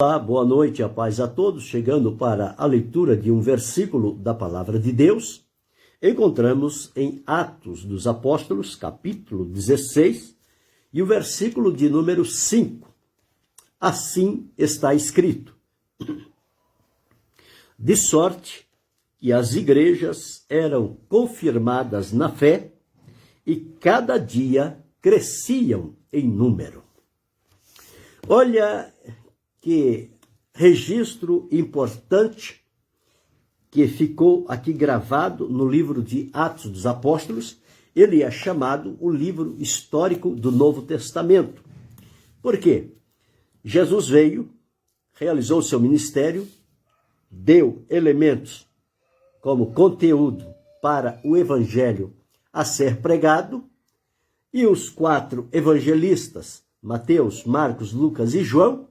Olá, boa noite, a paz a todos. Chegando para a leitura de um versículo da Palavra de Deus, encontramos em Atos dos Apóstolos, capítulo 16, e o versículo de número 5. Assim está escrito: de sorte que as igrejas eram confirmadas na fé e cada dia cresciam em número. Olha que registro importante que ficou aqui gravado no livro de Atos dos Apóstolos. Ele é chamado o livro histórico do Novo Testamento. Por quê? Jesus veio, realizou seu ministério, deu elementos como conteúdo para o evangelho a ser pregado, e os 4 evangelistas, Mateus, Marcos, Lucas e João,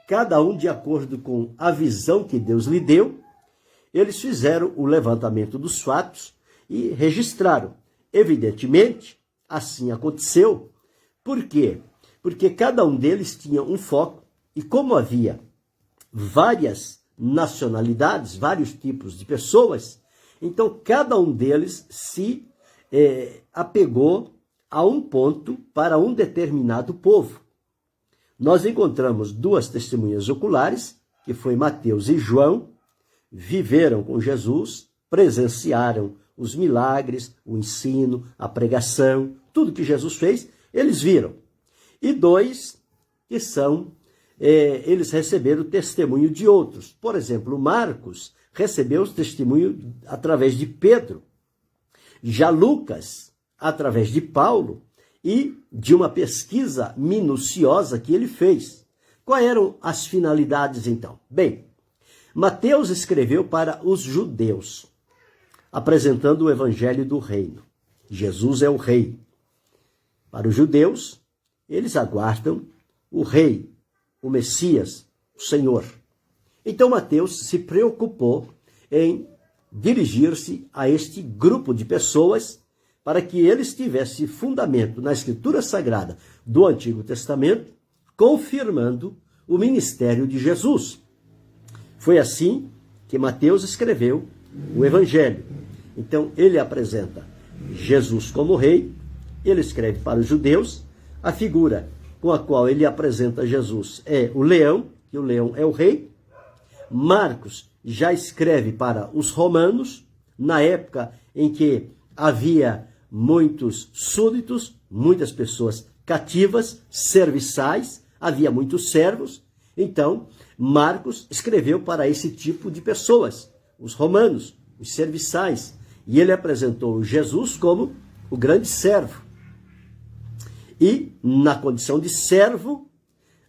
cada um de acordo com a visão que Deus lhe deu, eles fizeram o levantamento dos fatos e registraram. Evidentemente, assim aconteceu. Por quê? Porque cada um deles tinha um foco, e como havia várias nacionalidades, vários tipos de pessoas, então cada um deles se apegou a um ponto para um determinado povo. Nós encontramos 2 testemunhas oculares, que foi Mateus e João, viveram com Jesus, presenciaram os milagres, o ensino, a pregação, tudo que Jesus fez, eles viram. E 2 que eles receberam o testemunho de outros. Por exemplo, Marcos recebeu o testemunho através de Pedro. Já Lucas, através de Paulo, e de uma pesquisa minuciosa que ele fez. Quais eram as finalidades, então? Bem, Mateus escreveu para os judeus, apresentando o evangelho do reino. Jesus é o rei. Para os judeus, eles aguardam o rei, o Messias, o Senhor. Então Mateus se preocupou em dirigir-se a este grupo de pessoas para que eles tivessem fundamento na Escritura Sagrada do Antigo Testamento, confirmando o ministério de Jesus. Foi assim que Mateus escreveu o Evangelho. Então, ele apresenta Jesus como rei, ele escreve para os judeus, a figura com a qual ele apresenta Jesus é o leão, que o leão é o rei. Marcos já escreve para os romanos, na época em que havia muitos súditos, muitas pessoas cativas, serviçais, havia muitos servos. Então, Marcos escreveu para esse tipo de pessoas, os romanos, os serviçais, e ele apresentou Jesus como o grande servo. E, na condição de servo,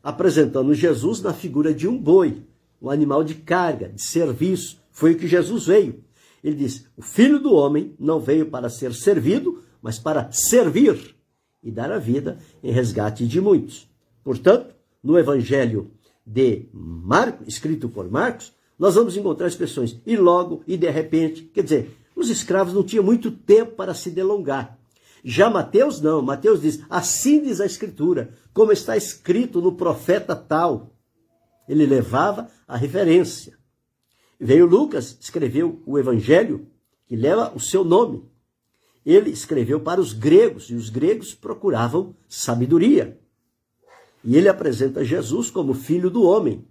apresentando Jesus na figura de um boi, um animal de carga, de serviço. Foi o que Jesus veio. Ele diz: o Filho do Homem não veio para ser servido, mas para servir e dar a vida em resgate de muitos. Portanto, no Evangelho de Marcos, escrito por Marcos, nós vamos encontrar expressões e logo, e de repente. Quer dizer, os escravos não tinham muito tempo para se delongar. Já Mateus não. Mateus diz: assim diz a Escritura, como está escrito no profeta tal. Ele levava a referência. Veio Lucas, escreveu o Evangelho, que leva o seu nome. Ele escreveu para os gregos, e os gregos procuravam sabedoria. E ele apresenta Jesus como Filho do Homem.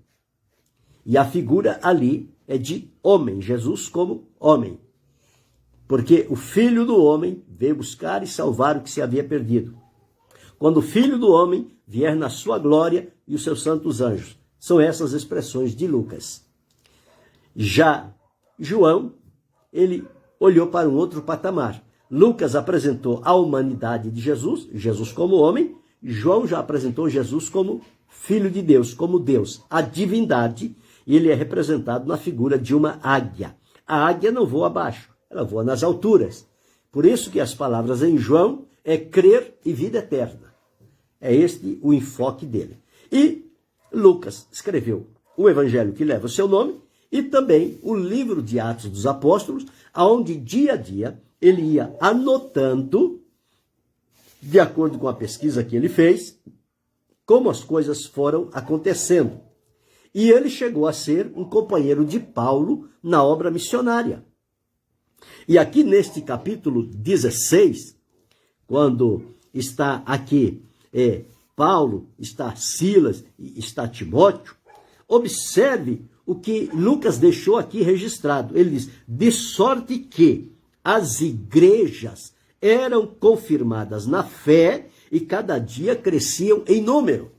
E a figura ali é de homem, Jesus como homem. Porque o Filho do Homem veio buscar e salvar o que se havia perdido. Quando o Filho do Homem vier na sua glória e os seus santos anjos. São essas expressões de Lucas. Já João, ele olhou para um outro patamar. Lucas apresentou a humanidade de Jesus, Jesus como homem. João já apresentou Jesus como Filho de Deus, como Deus, a divindade. E ele é representado na figura de uma águia. A águia não voa abaixo, ela voa nas alturas. Por isso que as palavras em João é crer e vida eterna. É este o enfoque dele. E Lucas escreveu o evangelho que leva o seu nome e também o livro de Atos dos Apóstolos, onde dia a dia ele ia anotando, de acordo com a pesquisa que ele fez, como as coisas foram acontecendo. E ele chegou a ser um companheiro de Paulo na obra missionária. E aqui neste capítulo 16, quando está aqui Paulo, está Silas e está Timóteo, observe o que Lucas deixou aqui registrado. Ele diz, de sorte que as igrejas eram confirmadas na fé e cada dia cresciam em número.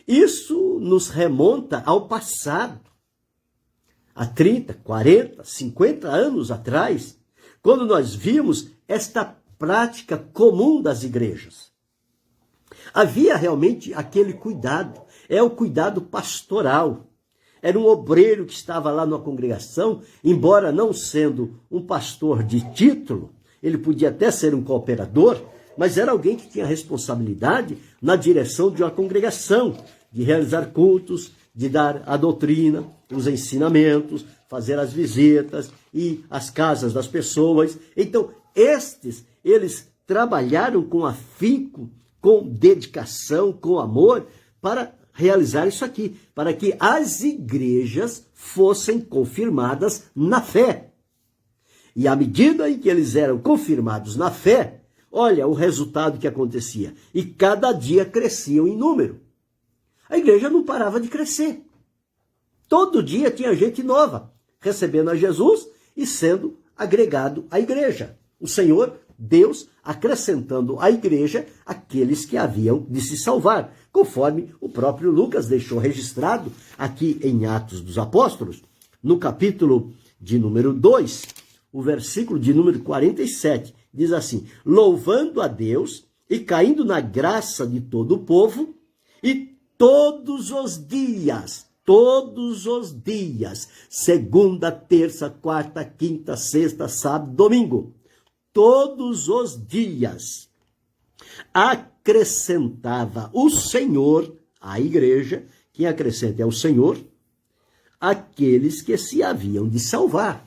Isso nos remonta ao passado, há 30, 40, 50 anos atrás, quando nós vimos esta prática comum das igrejas. Havia realmente aquele cuidado, é o cuidado pastoral. Era um obreiro que estava lá na congregação, embora não sendo um pastor de título, ele podia até ser um cooperador, mas era alguém que tinha responsabilidade na direção de uma congregação, de realizar cultos, de dar a doutrina, os ensinamentos, fazer as visitas e as casas das pessoas. Então, eles trabalharam com afinco, com dedicação, com amor, para realizar isso aqui, para que as igrejas fossem confirmadas na fé. E à medida em que eles eram confirmados na fé, olha o resultado que acontecia. E cada dia cresciam em número. A igreja não parava de crescer. Todo dia tinha gente nova, recebendo a Jesus e sendo agregado à igreja. O Senhor, Deus, acrescentando à igreja aqueles que haviam de se salvar, conforme o próprio Lucas deixou registrado aqui em Atos dos Apóstolos, no capítulo de número 2, o versículo de número 47, diz assim, louvando a Deus e caindo na graça de todo o povo, e todos os dias, segunda, terça, quarta, quinta, sexta, sábado, domingo, todos os dias, acrescentava o Senhor à igreja, quem acrescenta é o Senhor, aqueles que se haviam de salvar.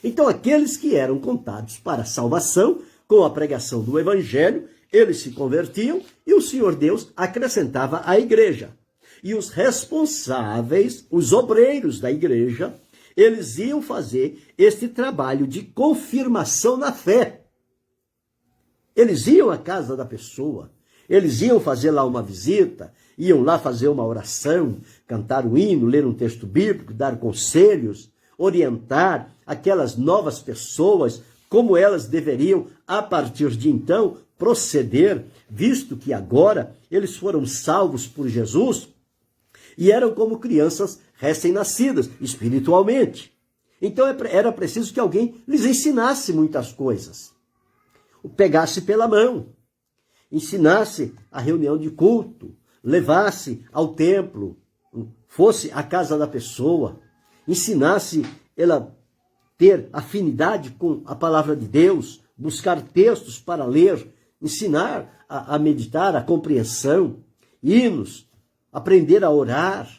Então, aqueles que eram contados para a salvação, com a pregação do evangelho, eles se convertiam e o Senhor Deus acrescentava à igreja. E os responsáveis, os obreiros da igreja, eles iam fazer este trabalho de confirmação na fé. Eles iam à casa da pessoa, eles iam fazer lá uma visita, iam lá fazer uma oração, cantar um hino, ler um texto bíblico, dar conselhos, orientar aquelas novas pessoas, como elas deveriam, a partir de então, proceder, visto que agora eles foram salvos por Jesus e eram como crianças recém-nascidas, espiritualmente. Então era preciso que alguém lhes ensinasse muitas coisas. O pegasse pela mão, ensinasse a reunião de culto, levasse ao templo, fosse à casa da pessoa, ensinasse ela ter afinidade com a palavra de Deus, buscar textos para ler, ensinar a meditar, a compreensão, hinos, aprender a orar,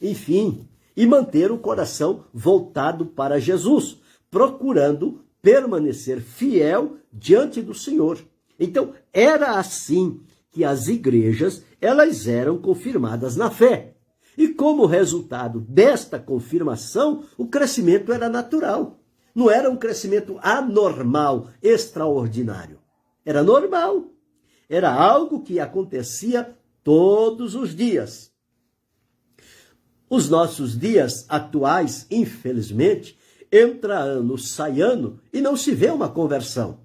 enfim, e manter o coração voltado para Jesus, procurando permanecer fiel diante do Senhor. Então, era assim que as igrejas, elas eram confirmadas na fé. E como resultado desta confirmação, o crescimento era natural. Não era um crescimento anormal, extraordinário. Era normal. Era algo que acontecia todos os dias. Os nossos dias atuais, infelizmente, entra ano, sai ano e não se vê uma conversão.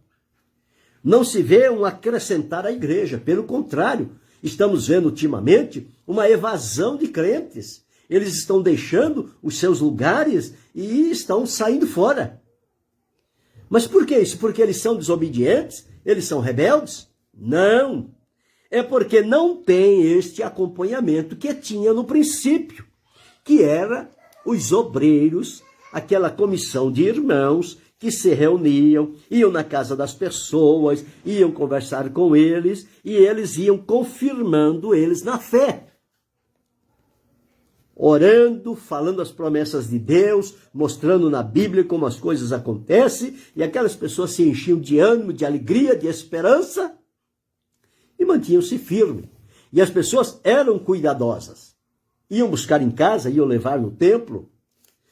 Não se vê um acrescentar à igreja. Pelo contrário, estamos vendo ultimamente uma evasão de crentes. Eles estão deixando os seus lugares e estão saindo fora. Mas por que isso? Porque eles são desobedientes? Eles são rebeldes? Não. É porque não tem este acompanhamento que tinha no princípio, que era os obreiros, aquela comissão de irmãos que se reuniam, iam na casa das pessoas, iam conversar com eles e eles iam confirmando eles na fé. Orando, falando as promessas de Deus, mostrando na Bíblia como as coisas acontecem, e aquelas pessoas se enchiam de ânimo, de alegria, de esperança, e mantinham-se firmes. E as pessoas eram cuidadosas. iam buscar em casa, iam levar no templo.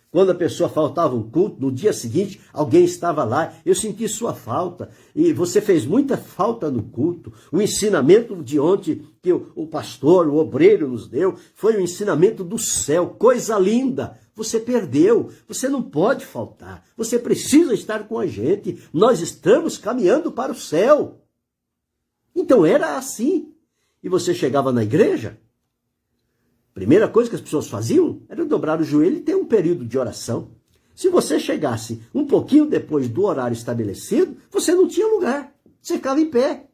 Quando a pessoa faltava um culto, no dia seguinte, alguém estava lá. Eu senti sua falta. E você fez muita falta no culto. O ensinamento de ontem que o pastor, o obreiro nos deu, foi o ensinamento do céu. Coisa linda. Você perdeu. Você não pode faltar. Você precisa estar com a gente. Nós estamos caminhando para o céu. Então era assim. E você chegava na igreja, primeira coisa que as pessoas faziam era dobrar o joelho e ter um período de oração. Se você chegasse um pouquinho depois do horário estabelecido, você não tinha lugar. Você ficava em pé.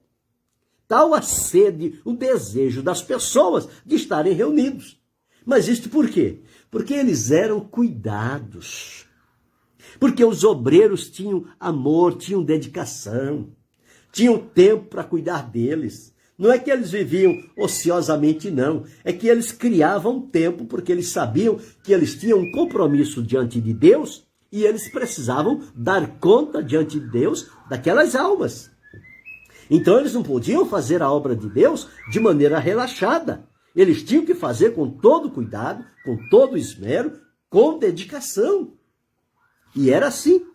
Tal a sede, o desejo das pessoas de estarem reunidos. Mas isto por quê? Porque eles eram cuidados. Porque os obreiros tinham amor, tinham dedicação. Tinham tempo para cuidar deles. Não é que eles viviam ociosamente, não. É que eles criavam tempo porque eles sabiam que eles tinham um compromisso diante de Deus e eles precisavam dar conta diante de Deus daquelas almas. Então eles não podiam fazer a obra de Deus de maneira relaxada. Eles tinham que fazer com todo cuidado, com todo esmero, com dedicação. E era assim.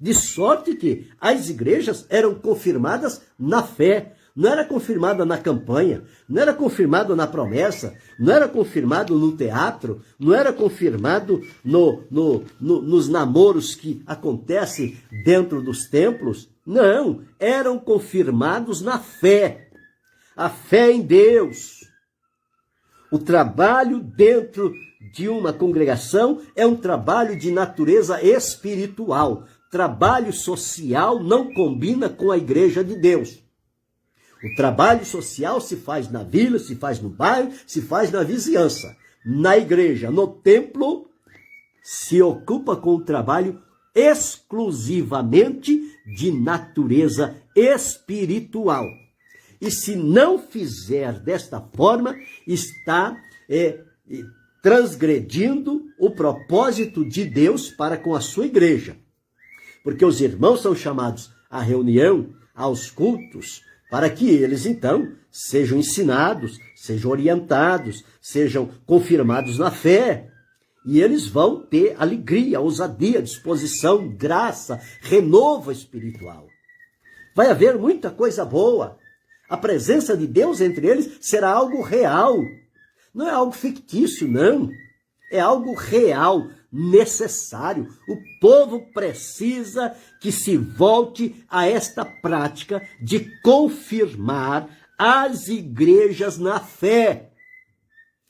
De sorte que as igrejas eram confirmadas na fé. Não era confirmada na campanha, não era confirmado na promessa, não era confirmado no teatro, não era confirmado nos namoros que acontecem dentro dos templos. Não, eram confirmados na fé. A fé em Deus. O trabalho dentro de uma congregação é um trabalho de natureza espiritual. Trabalho social não combina com a igreja de Deus. O trabalho social se faz na vila, se faz no bairro, se faz na vizinhança. Na igreja, no templo, se ocupa com o trabalho exclusivamente de natureza espiritual. E se não fizer desta forma, está transgredindo o propósito de Deus para com a sua igreja. Porque os irmãos são chamados à reunião, aos cultos, para que eles, então, sejam ensinados, sejam orientados, sejam confirmados na fé. E eles vão ter alegria, ousadia, disposição, graça, renovo espiritual. Vai haver muita coisa boa. A presença de Deus entre eles será algo real. Não é algo fictício, não. É algo real, necessário. O povo precisa que se volte a esta prática de confirmar as igrejas na fé.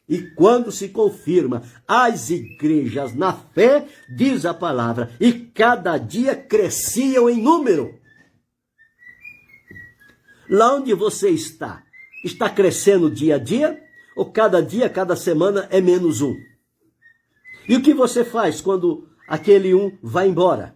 E quando se confirma as igrejas na fé, diz a palavra, e cada dia cresciam em número. Lá onde você está crescendo dia a dia? Ou cada dia, cada semana é menos um? E o que você faz quando aquele um vai embora?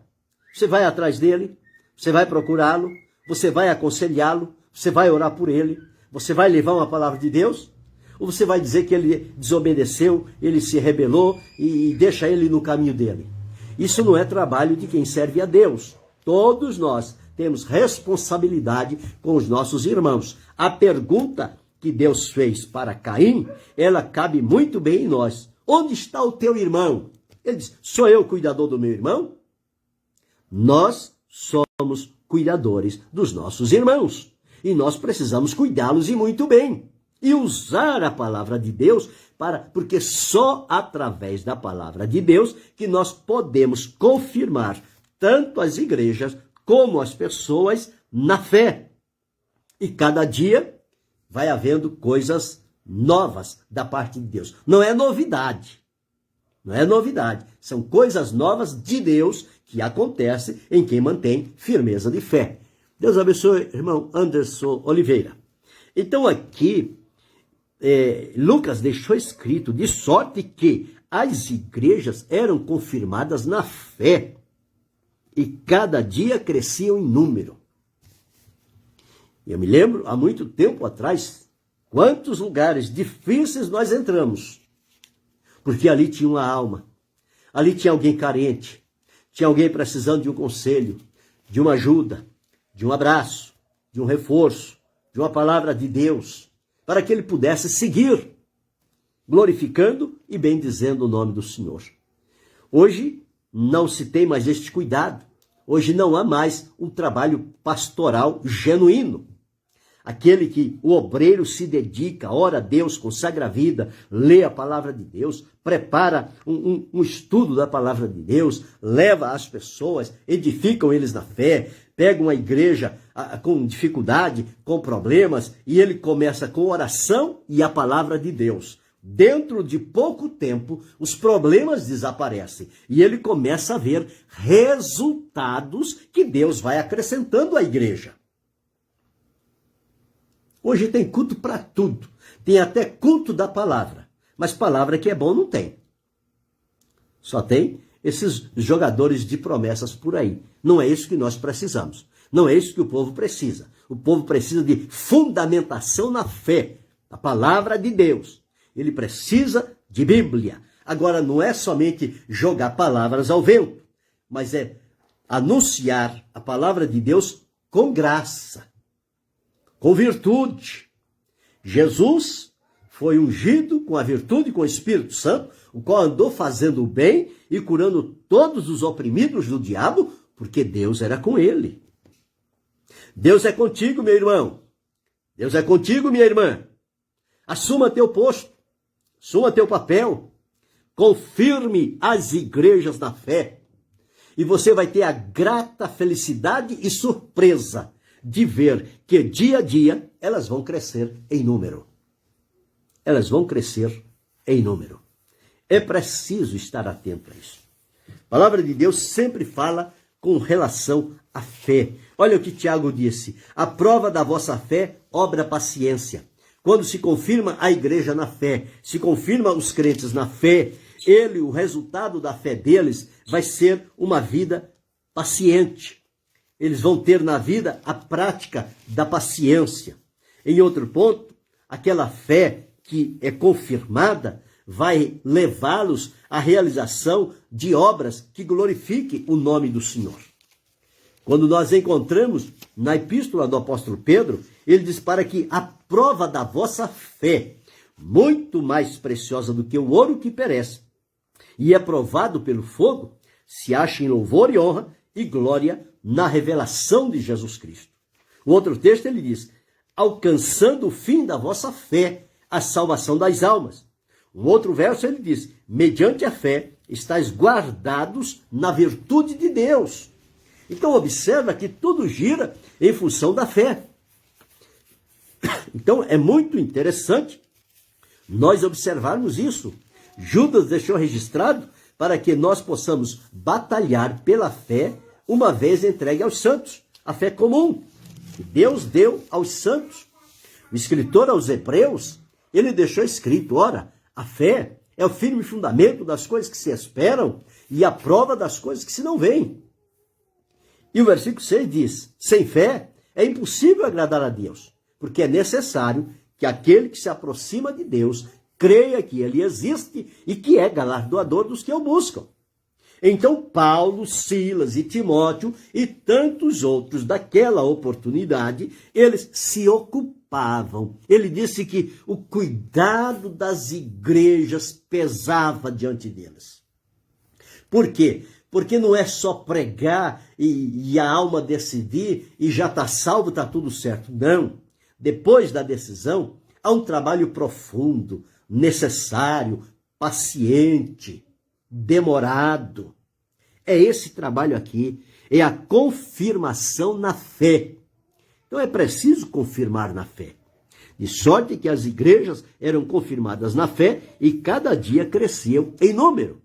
Você vai atrás dele, você vai procurá-lo, você vai aconselhá-lo, você vai orar por ele, você vai levar uma palavra de Deus? Ou você vai dizer que ele desobedeceu, ele se rebelou e deixa ele no caminho dele? Isso não é trabalho de quem serve a Deus. Todos nós temos responsabilidade com os nossos irmãos. A pergunta que Deus fez para Caim, ela cabe muito bem em nós. Onde está o teu irmão? Ele diz, sou eu o cuidador do meu irmão? Nós somos cuidadores dos nossos irmãos. E nós precisamos cuidá-los e muito bem. E usar a palavra de Deus, porque só através da palavra de Deus que nós podemos confirmar tanto as igrejas como as pessoas na fé. E cada dia vai havendo coisas novas da parte de Deus. Não é novidade. Não é novidade. São coisas novas de Deus que acontecem em quem mantém firmeza de fé. Deus abençoe, irmão Anderson Oliveira. Então aqui, Lucas deixou escrito, de sorte que as igrejas eram confirmadas na fé e cada dia cresciam em número. Eu me lembro, há muito tempo atrás, quantos lugares difíceis nós entramos, porque ali tinha uma alma, ali tinha alguém carente, tinha alguém precisando de um conselho, de uma ajuda, de um abraço, de um reforço, de uma palavra de Deus, para que ele pudesse seguir. glorificando e bendizendo o nome do Senhor. Hoje não se tem mais este cuidado. Hoje não há mais um trabalho pastoral genuíno. Aquele que o obreiro se dedica, ora a Deus, consagra a vida, lê a palavra de Deus, prepara um estudo da palavra de Deus, leva as pessoas, edificam eles na fé, pegam a igreja com dificuldade, com problemas, e ele começa com oração e a palavra de Deus. Dentro de pouco tempo, os problemas desaparecem e ele começa a ver resultados que Deus vai acrescentando à igreja. Hoje tem culto para tudo. Tem até culto da palavra. Mas palavra que é bom não tem. Só tem esses jogadores de promessas por aí. Não é isso que nós precisamos. Não é isso que o povo precisa. O povo precisa de fundamentação na fé, a palavra de Deus. Ele precisa de Bíblia. Agora, não é somente jogar palavras ao vento, mas é anunciar a palavra de Deus com graça, com virtude. Jesus foi ungido com a virtude e com o Espírito Santo, o qual andou fazendo o bem e curando todos os oprimidos do diabo, porque Deus era com ele. Deus é contigo, meu irmão. Deus é contigo, minha irmã. Assuma teu posto. Assuma teu papel, confirme as igrejas na fé e você vai ter a grata felicidade e surpresa de ver que dia a dia elas vão crescer em número. Elas vão crescer em número. É preciso estar atento a isso. A palavra de Deus sempre fala com relação à fé. Olha o que Tiago disse: a prova da vossa fé obra paciência. Quando se confirma a igreja na fé, se confirma os crentes na fé, o resultado da fé deles vai ser uma vida paciente. Eles vão ter na vida a prática da paciência. Em outro ponto, aquela fé que é confirmada vai levá-los à realização de obras que glorifiquem o nome do Senhor. Quando nós encontramos na epístola do apóstolo Pedro, ele diz: para que a prova da vossa fé, muito mais preciosa do que o ouro que perece, e é provado pelo fogo, se ache em louvor e honra e glória na revelação de Jesus Cristo. O outro texto ele diz: alcançando o fim da vossa fé, a salvação das almas. Um outro verso ele diz: mediante a fé, estáis guardados na virtude de Deus. Então observa que tudo gira em função da fé. Então é muito interessante nós observarmos isso. Judas deixou registrado para que nós possamos batalhar pela fé uma vez entregue aos santos. A fé comum que Deus deu aos santos. O escritor aos Hebreus, ele deixou escrito: ora, a fé é o firme fundamento das coisas que se esperam e a prova das coisas que se não veem. E o versículo 6 diz: sem fé é impossível agradar a Deus, porque é necessário que aquele que se aproxima de Deus creia que ele existe e que é galardoador dos que o buscam. Então Paulo, Silas e Timóteo e tantos outros daquela oportunidade, eles se ocupavam. Ele disse que o cuidado das igrejas pesava diante deles. Por quê? Porque não é só pregar e a alma decidir e já está salvo, está tudo certo. Não. Depois da decisão, há um trabalho profundo, necessário, paciente, demorado. É esse trabalho aqui, é a confirmação na fé. Então é preciso confirmar na fé. De sorte que as igrejas eram confirmadas na fé e cada dia cresciam em número.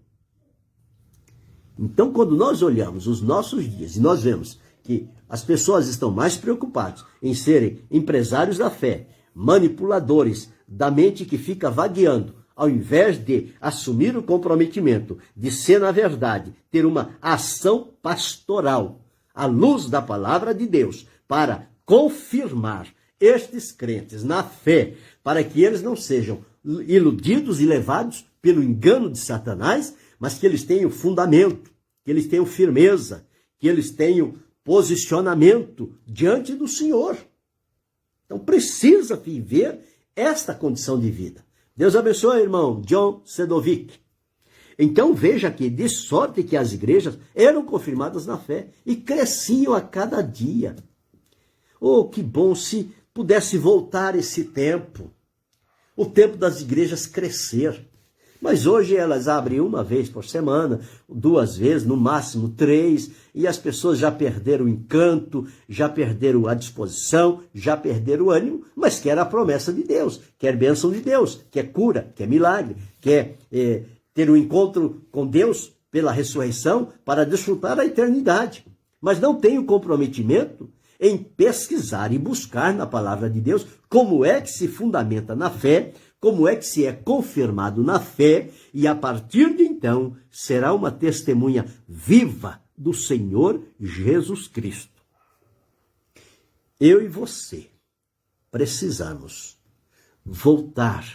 Então, quando nós olhamos os nossos dias e nós vemos que as pessoas estão mais preocupadas em serem empresários da fé, manipuladores da mente que fica vagueando, ao invés de assumir o comprometimento de ser, na verdade, ter uma ação pastoral à luz da palavra de Deus para confirmar estes crentes na fé, para que eles não sejam iludidos e levados pelo engano de Satanás, mas que eles tenham fundamento, que eles tenham firmeza, que eles tenham posicionamento diante do Senhor. Então precisa viver esta condição de vida. Deus abençoe, irmão John Sedovic. Então veja que, de sorte que as igrejas eram confirmadas na fé e cresciam a cada dia. Oh, que bom se pudesse voltar esse tempo, o tempo das igrejas crescer. Mas hoje elas abrem uma vez por semana, 2 vezes, no máximo 3, e as pessoas já perderam o encanto, já perderam a disposição, já perderam o ânimo, mas quer a promessa de Deus, quer bênção de Deus, quer cura, quer milagre, quer ter um encontro com Deus pela ressurreição para desfrutar a eternidade. Mas não tem o comprometimento em pesquisar e buscar na palavra de Deus como é que se fundamenta na fé, como é que se é confirmado na fé, e a partir de então será uma testemunha viva do Senhor Jesus Cristo. Eu e você precisamos voltar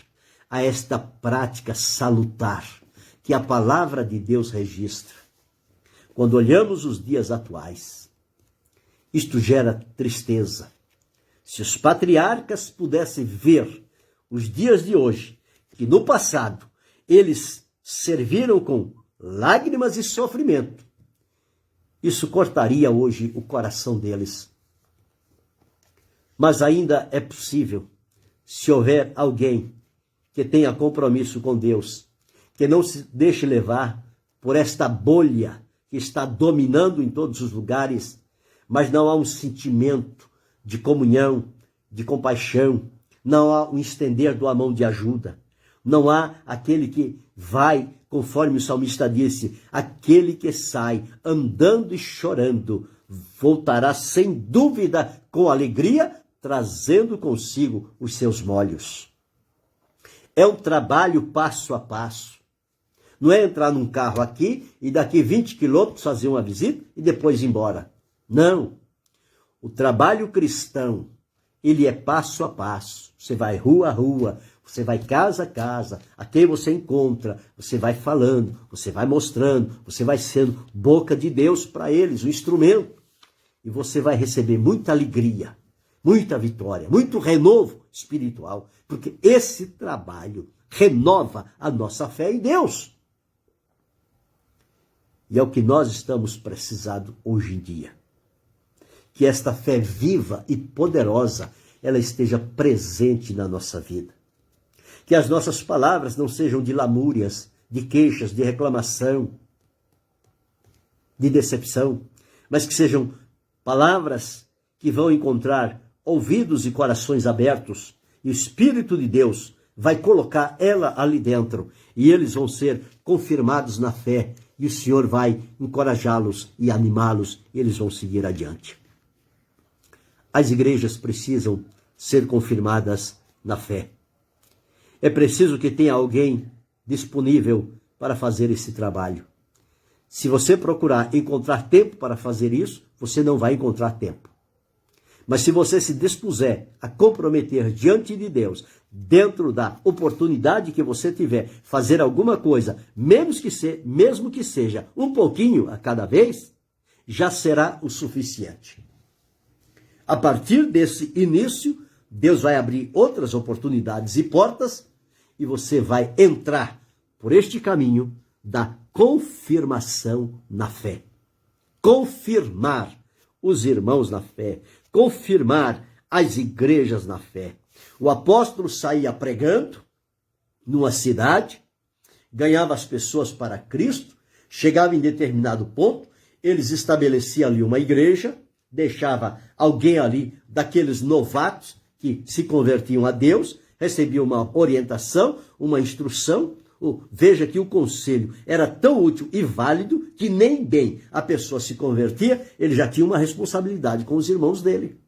a esta prática salutar que a palavra de Deus registra. Quando olhamos os dias atuais, isto gera tristeza. Se os patriarcas pudessem ver os dias de hoje, que no passado eles serviram com lágrimas e sofrimento, isso cortaria hoje o coração deles. Mas ainda é possível, se houver alguém que tenha compromisso com Deus, que não se deixe levar por esta bolha que está dominando em todos os lugares, mas não há um sentimento de comunhão, de compaixão, não há um estender da mão de ajuda, não há aquele que vai, conforme o salmista disse, aquele que sai andando e chorando, voltará sem dúvida com alegria, trazendo consigo os seus molhos. É um trabalho passo a passo. Não é entrar num carro aqui e daqui 20 quilômetros fazer uma visita e depois ir embora. Não. O trabalho cristão, ele é passo a passo. Você vai rua a rua, você vai casa a casa, a quem você encontra, você vai falando, você vai mostrando, você vai sendo boca de Deus para eles, o instrumento. E você vai receber muita alegria, muita vitória, muito renovo espiritual, porque esse trabalho renova a nossa fé em Deus. E é o que nós estamos precisando hoje em dia. Que esta fé viva e poderosa, ela esteja presente na nossa vida. Que as nossas palavras não sejam de lamúrias, de queixas, de reclamação, de decepção, mas que sejam palavras que vão encontrar ouvidos e corações abertos, e o Espírito de Deus vai colocar ela ali dentro, e eles vão ser confirmados na fé, e o Senhor vai encorajá-los e animá-los, e eles vão seguir adiante. As igrejas precisam ser confirmadas na fé. É preciso que tenha alguém disponível para fazer esse trabalho. Se você procurar encontrar tempo para fazer isso, você não vai encontrar tempo. Mas se você se dispuser a comprometer diante de Deus, dentro da oportunidade que você tiver, fazer alguma coisa, mesmo que seja um pouquinho a cada vez, já será o suficiente. A partir desse início, Deus vai abrir outras oportunidades e portas, e você vai entrar por este caminho da confirmação na fé. Confirmar os irmãos na fé, confirmar as igrejas na fé. O apóstolo saía pregando numa cidade, ganhava as pessoas para Cristo, chegava em determinado ponto, eles estabeleciam ali uma igreja, deixava alguém ali daqueles novatos que se convertiam a Deus, recebiam uma orientação, uma instrução. Veja que o conselho era tão útil e válido que nem bem a pessoa se convertia, ele já tinha uma responsabilidade com os irmãos dele.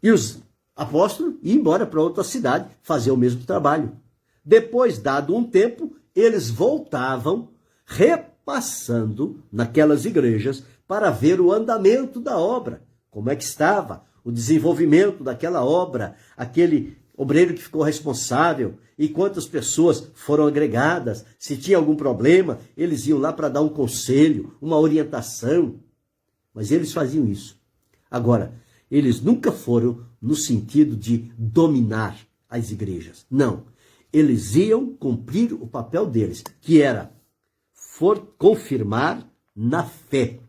E os apóstolos iam embora para outra cidade fazer o mesmo trabalho. Depois, dado um tempo, eles voltavam repassando naquelas igrejas para ver o andamento da obra, como é que estava, o desenvolvimento daquela obra, aquele obreiro que ficou responsável, e quantas pessoas foram agregadas, se tinha algum problema, eles iam lá para dar um conselho, uma orientação. Mas eles faziam isso. Agora, eles nunca foram no sentido de dominar as igrejas. Não. Eles iam cumprir o papel deles, que era confirmar na fé.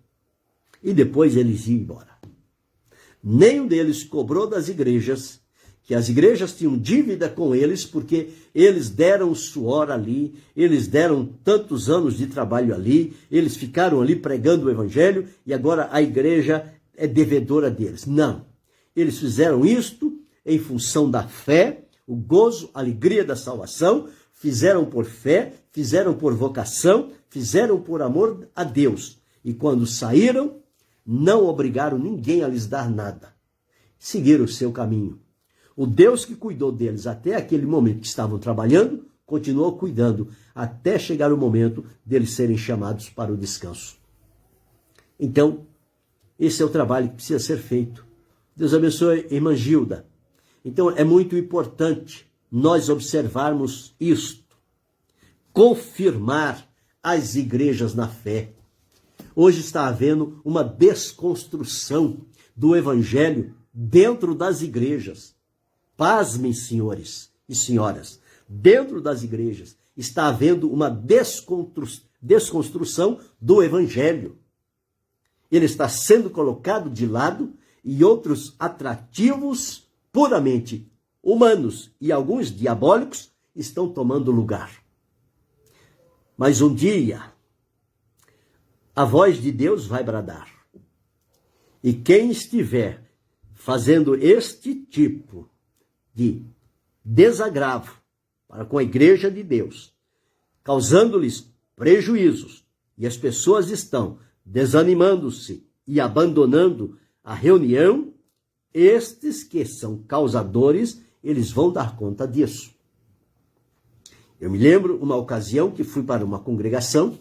E depois eles iam embora. Nenhum deles cobrou das igrejas, que as igrejas tinham dívida com eles, porque eles deram suor ali, eles deram tantos anos de trabalho ali, eles ficaram ali pregando o evangelho, e agora a igreja é devedora deles. Não. Eles fizeram isto em função da fé, o gozo, a alegria da salvação, fizeram por fé, fizeram por vocação, fizeram por amor a Deus. E quando saíram, não obrigaram ninguém a lhes dar nada. Seguiram o seu caminho. O Deus que cuidou deles até aquele momento que estavam trabalhando, continuou cuidando até chegar o momento deles serem chamados para o descanso. Então, esse é o trabalho que precisa ser feito. Deus abençoe a irmã Gilda. Então, é muito importante nós observarmos isto. Confirmar as igrejas na fé. Hoje está havendo uma desconstrução do evangelho dentro das igrejas. Pasmem, senhores e senhoras. Dentro das igrejas está havendo uma desconstrução do evangelho. Ele está sendo colocado de lado e outros atrativos puramente humanos e alguns diabólicos estão tomando lugar. Mas um dia, a voz de Deus vai bradar. E quem estiver fazendo este tipo de desagravo para com a igreja de Deus, causando-lhes prejuízos, e as pessoas estão desanimando-se e abandonando a reunião, estes que são causadores, eles vão dar conta disso. Eu me lembro uma ocasião que fui para uma congregação,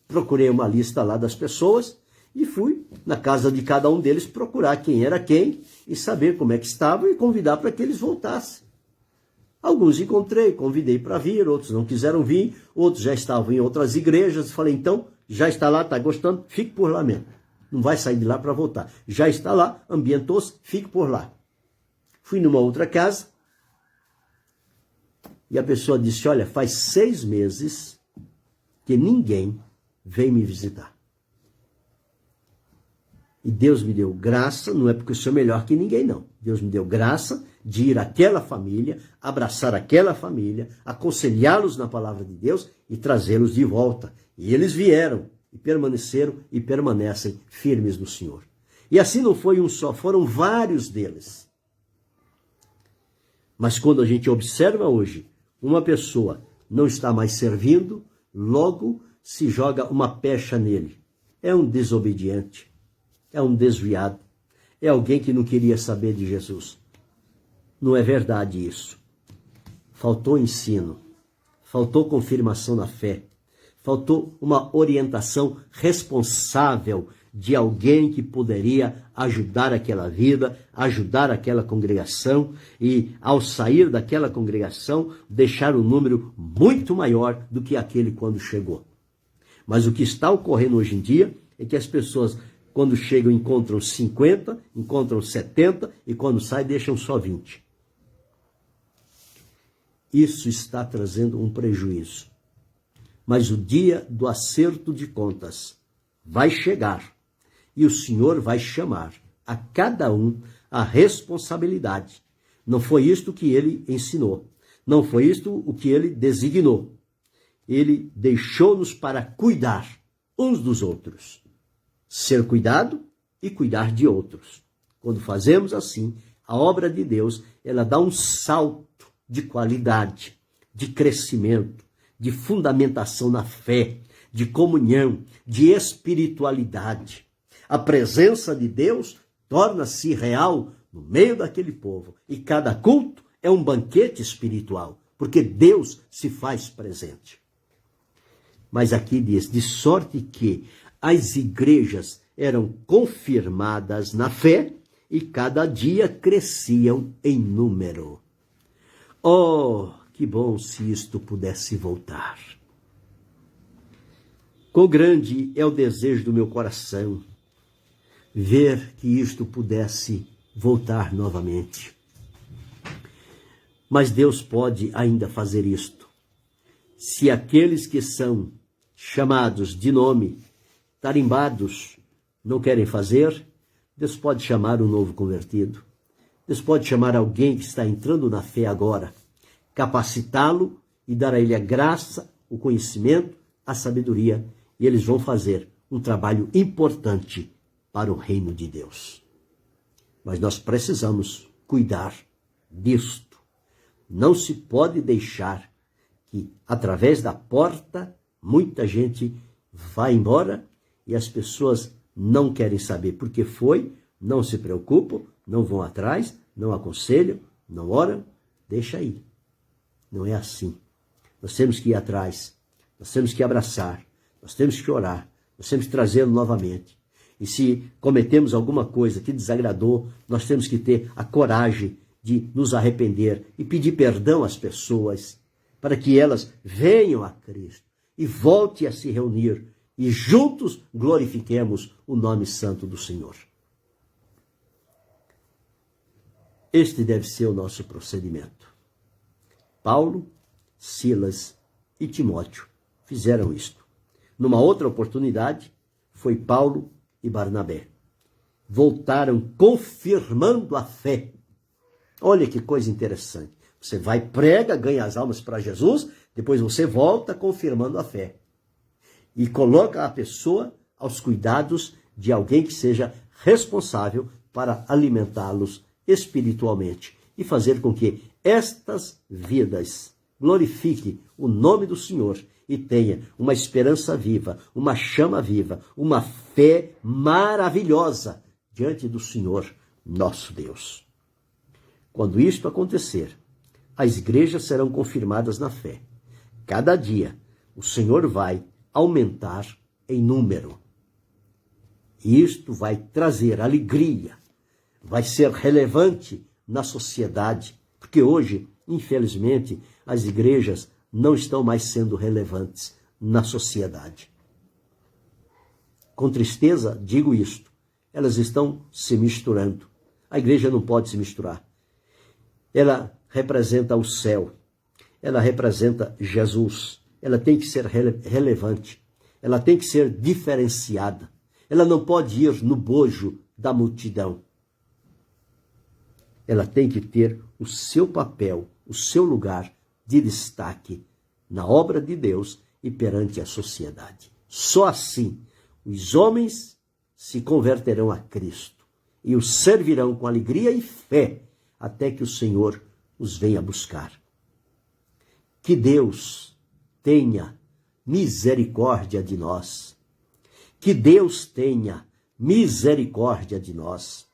procurei uma lista lá das pessoas e fui na casa de cada um deles procurar quem era quem e saber como é que estavam e convidar para que eles voltassem. Alguns encontrei, convidei para vir, outros não quiseram vir, outros já estavam em outras igrejas. Falei, então, já está lá, está gostando, fique por lá mesmo. Não vai sair de lá para voltar. Já está lá, ambientou-se, fique por lá. Fui numa outra casa e a pessoa disse, olha, faz 6 meses que ninguém veio me visitar. E Deus me deu graça, não é porque eu sou melhor que ninguém, não. Deus me deu graça de ir àquela família, abraçar aquela família, aconselhá-los na palavra de Deus e trazê-los de volta. E eles vieram e permaneceram e permanecem firmes no Senhor. E assim não foi um só, foram vários deles. Mas quando a gente observa hoje, uma pessoa não está mais servindo, logo se joga uma pecha nele. É um desobediente, é um desviado, é alguém que não queria saber de Jesus. Não é verdade isso. Faltou ensino, faltou confirmação na fé, faltou uma orientação responsável de alguém que poderia ajudar aquela vida, ajudar aquela congregação e, ao sair daquela congregação, deixar um número muito maior do que aquele quando chegou. Mas o que está ocorrendo hoje em dia é que as pessoas, quando chegam, encontram 50, encontram 70 e quando saem, deixam só 20. Isso está trazendo um prejuízo. Mas o dia do acerto de contas vai chegar e o Senhor vai chamar a cada um a responsabilidade. Não foi isto que ele ensinou. Não foi isto o que ele designou. Ele deixou-nos para cuidar uns dos outros. Ser cuidado e cuidar de outros. Quando fazemos assim, a obra de Deus, ela dá um salto de qualidade, de crescimento, de fundamentação na fé, de comunhão, de espiritualidade. A presença de Deus torna-se real no meio daquele povo. E cada culto é um banquete espiritual, porque Deus se faz presente. Mas aqui diz, de sorte que as igrejas eram confirmadas na fé e cada dia cresciam em número. Oh, que bom se isto pudesse voltar. Quão grande é o desejo do meu coração ver que isto pudesse voltar novamente. Mas Deus pode ainda fazer isto. Se aqueles que são chamados de nome, tarimbados, não querem fazer, Deus pode chamar um novo convertido. Deus pode chamar alguém que está entrando na fé agora, capacitá-lo e dar a ele a graça, o conhecimento, a sabedoria, e eles vão fazer um trabalho importante para o reino de Deus. Mas nós precisamos cuidar disto. Não se pode deixar que, através da porta, muita gente vá embora e as pessoas não querem saber porque foi, não se preocupam, não vão atrás, não aconselham, não oram, deixa aí. Não é assim. Nós temos que ir atrás, nós temos que abraçar, nós temos que orar, nós temos que trazê-lo novamente. E se cometemos alguma coisa que desagradou, nós temos que ter a coragem de nos arrepender e pedir perdão às pessoas, para que elas venham a Cristo e voltem a se reunir e juntos glorifiquemos o nome santo do Senhor. Este deve ser o nosso procedimento. Paulo, Silas e Timóteo fizeram isto. Numa outra oportunidade, foi Paulo e Barnabé. Voltaram confirmando a fé. Olha que coisa interessante. Você vai, prega, ganha as almas para Jesus, depois você volta confirmando a fé. E coloca a pessoa aos cuidados de alguém que seja responsável para alimentá-los espiritualmente e fazer com que estas vidas glorifiquem o nome do Senhor e tenha uma esperança viva, uma chama viva, uma fé maravilhosa diante do Senhor, nosso Deus. Quando isto acontecer, as igrejas serão confirmadas na fé. Cada dia, o Senhor vai aumentar em número. E isto vai trazer alegria, vai ser relevante na sociedade, porque hoje, infelizmente, as igrejas não estão mais sendo relevantes na sociedade. Com tristeza, digo isto, elas estão se misturando. A igreja não pode se misturar. Ela representa o céu, ela representa Jesus, ela tem que ser relevante, ela tem que ser diferenciada, ela não pode ir no bojo da multidão. Ela tem que ter o seu papel, o seu lugar de destaque na obra de Deus e perante a sociedade. Só assim os homens se converterão a Cristo e o servirão com alegria e fé até que o Senhor os venha buscar. Que Deus tenha misericórdia de nós. Que Deus tenha misericórdia de nós.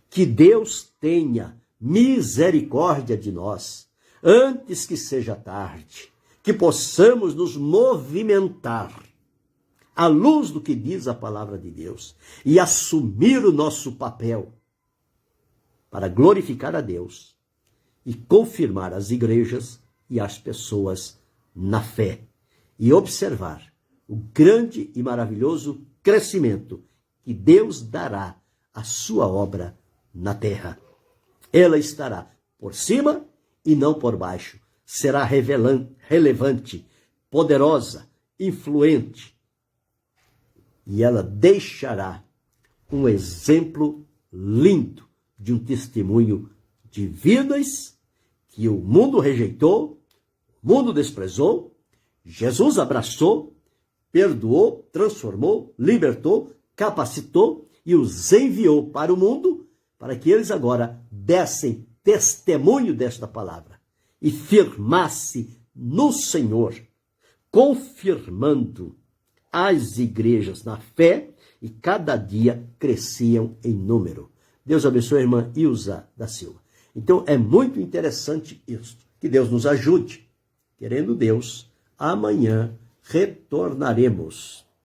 Que Deus tenha misericórdia de nós, antes que seja tarde, que possamos nos movimentar à luz do que diz a palavra de Deus e assumir o nosso papel para glorificar a Deus e confirmar as igrejas e as pessoas na fé e observar o grande e maravilhoso crescimento que Deus dará à sua obra na terra. Ela estará por cima e não por baixo. Será relevante, poderosa, influente. E ela deixará um exemplo lindo de um testemunho de vidas que o mundo rejeitou, o mundo desprezou, Jesus abraçou, perdoou, transformou, libertou, capacitou e os enviou para o mundo para que eles agora dessem testemunho desta palavra e firmasse no Senhor, confirmando as igrejas na fé e cada dia cresciam em número. Deus abençoe a irmã Ilza da Silva. Então é muito interessante isso. Que Deus nos ajude. Querendo Deus, amanhã retornaremos.